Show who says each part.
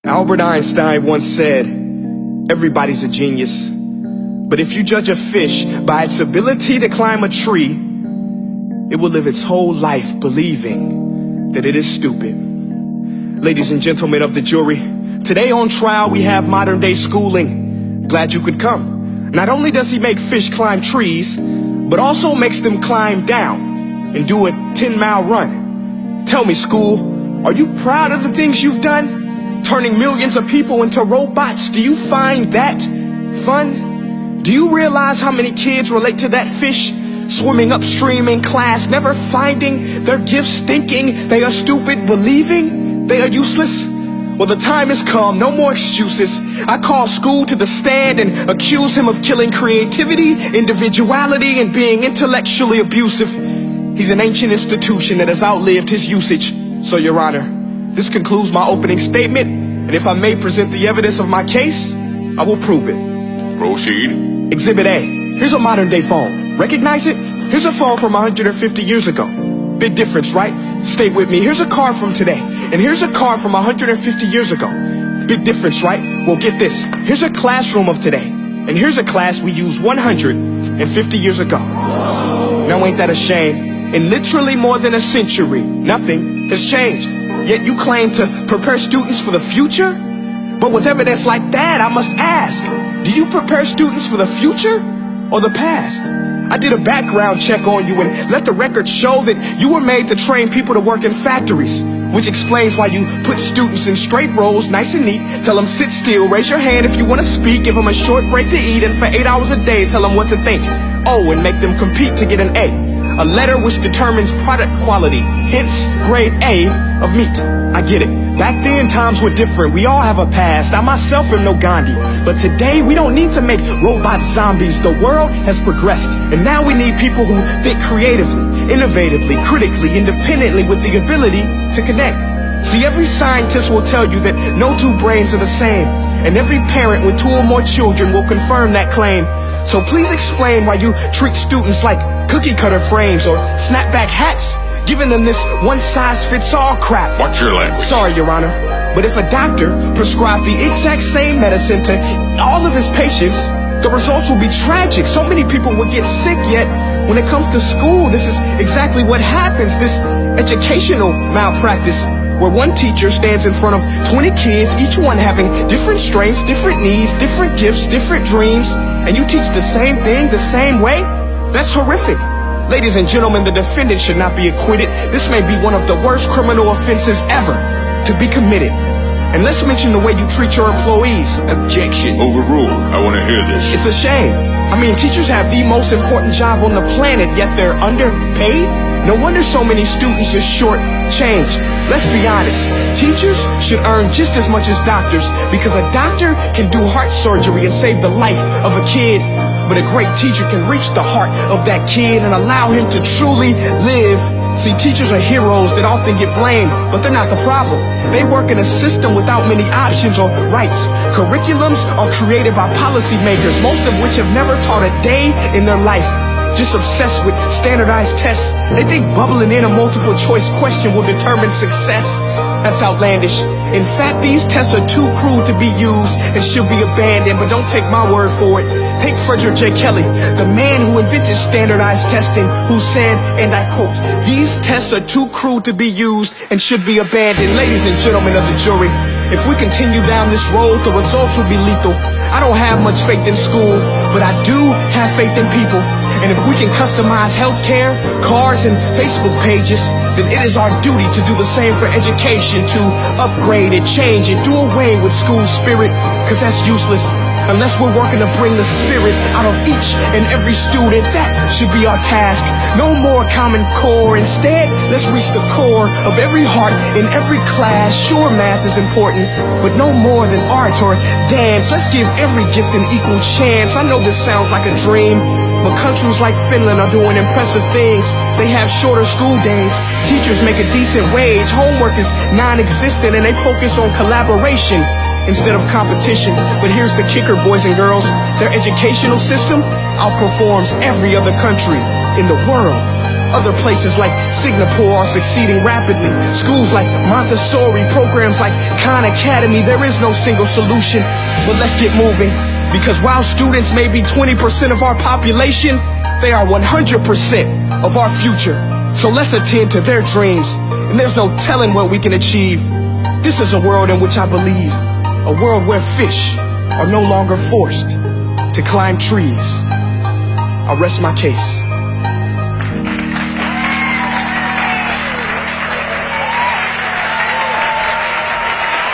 Speaker 1: Albert Einstein once said, everybody's a genius. But if you judge a fish by its ability to climb a tree, it will live its whole life believing that it is stupid. Ladies and gentlemen of the jury, today on trial we have modern day schooling. Glad you could come. Not only does he make fish climb trees, but also makes them climb down and do a 10-mile run. Tell me, school, are you proud of the things you've done? Turning millions of people into robots, do you find that fun? Do you realize how many kids relate to that fish swimming upstream in class, never finding their gifts, thinking they are stupid, believing they are useless? Well, the time has come, no more excuses. I call school to the stand and accuse him of killing creativity, individuality, and being intellectually abusive. He's an ancient institution that has outlived his usage. So, Your Honor, this concludes my opening statement, and if I may present the evidence of my case, I will prove it.
Speaker 2: Proceed.
Speaker 1: Exhibit A. Here's a modern day phone. Recognize it? Here's a phone from 150 years ago. Big difference, right? Stay with me. Here's a car from today, and here's a car from 150 years ago. Big difference, right? Well, get this. Here's a classroom of today, and here's a class we used 150 years ago. Now ain't that a shame? In literally more than a century, nothing has changed. Yet you claim to prepare students for the future? But with evidence like that, I must ask, do you prepare students for the future or the past? I did a background check on you and let the record show that you were made to train people to work in factories, which explains why you put students in straight rows, nice and neat, tell them sit still, raise your hand if you want to speak, give them a short break to eat, and for 8 hours a day tell them what to think. Oh, and make them compete to get an A letter which determines product quality, hence grade A of meat. I get it. Back then, times were different. We all have a past. I myself am no Gandhi. But today, we don't need to make robot zombies. The world has progressed. And now we need people who think creatively, innovatively, critically, independently, with the ability to connect. See, every scientist will tell you that no two brains are the same. And every parent with 2 or more children will confirm that claim. So please explain why you treat students like cookie cutter frames or snapback hats, giving them this one-size-fits-all crap.
Speaker 2: Watch your language.
Speaker 1: Sorry, Your Honor, but if a doctor prescribed the exact same medicine to all of his patients, the results will be tragic. So many people will get sick, yet when it comes to school, this is exactly what happens. This educational malpractice, where one teacher stands in front of 20 kids, each one having different strengths, different needs, different gifts, different dreams, and you teach the same thing the same way? That's horrific. Ladies and gentlemen, the defendant should not be acquitted. This may be one of the worst criminal offenses ever to be committed. And let's mention the way you treat your employees.
Speaker 2: Objection. Overruled. I want to hear this.
Speaker 1: It's a shame. I mean, teachers have the most important job on the planet, yet they're underpaid? No wonder so many students are short-changed. Let's be honest. Teachers should earn just as much as doctors, because a doctor can do heart surgery and save the life of a kid. But a great teacher can reach the heart of that kid and allow him to truly live. See, teachers are heroes that often get blamed, but they're not the problem. They work in a system without many options or rights. Curriculums are created by policymakers, most of which have never taught a day in their life. Just obsessed with standardized tests. They think bubbling in a multiple choice question will determine success. That's outlandish. In fact, these tests are too cruel to be used and should be abandoned, but don't take my word for it. Take Frederick J. Kelly, the man who invented standardized testing, who said, and I quote, "These tests are too cruel to be used and should be abandoned." Ladies and gentlemen of the jury, if we continue down this road, the results will be lethal. I don't have much faith in school, but I do have faith in people. And if we can customize healthcare, cars, and Facebook pages, then it is our duty to do the same for education, to upgrade it, change it, do away with school spirit, because that's useless. Unless we're working to bring the spirit out of each and every student, that should be our task. No more Common Core. Instead, let's reach the core of every heart in every class. Sure, math is important, but no more than art or dance. Let's give every gift an equal chance. I know this sounds like a dream, but countries like Finland are doing impressive things. They have shorter school days. Teachers make a decent wage. Homework is non-existent, and they focus on collaboration instead of competition. But here's the kicker, boys and girls. Their educational system outperforms every other country in the world. Other places like Singapore are succeeding rapidly. Schools like Montessori, programs like Khan Academy, there is no single solution. But let's get moving, because while students may be 20% of our population, they are 100% of our future. So let's attend to their dreams, and there's no telling what we can achieve. This is a world in which I believe, a world where fish are no longer forced to climb trees. I'll rest my case.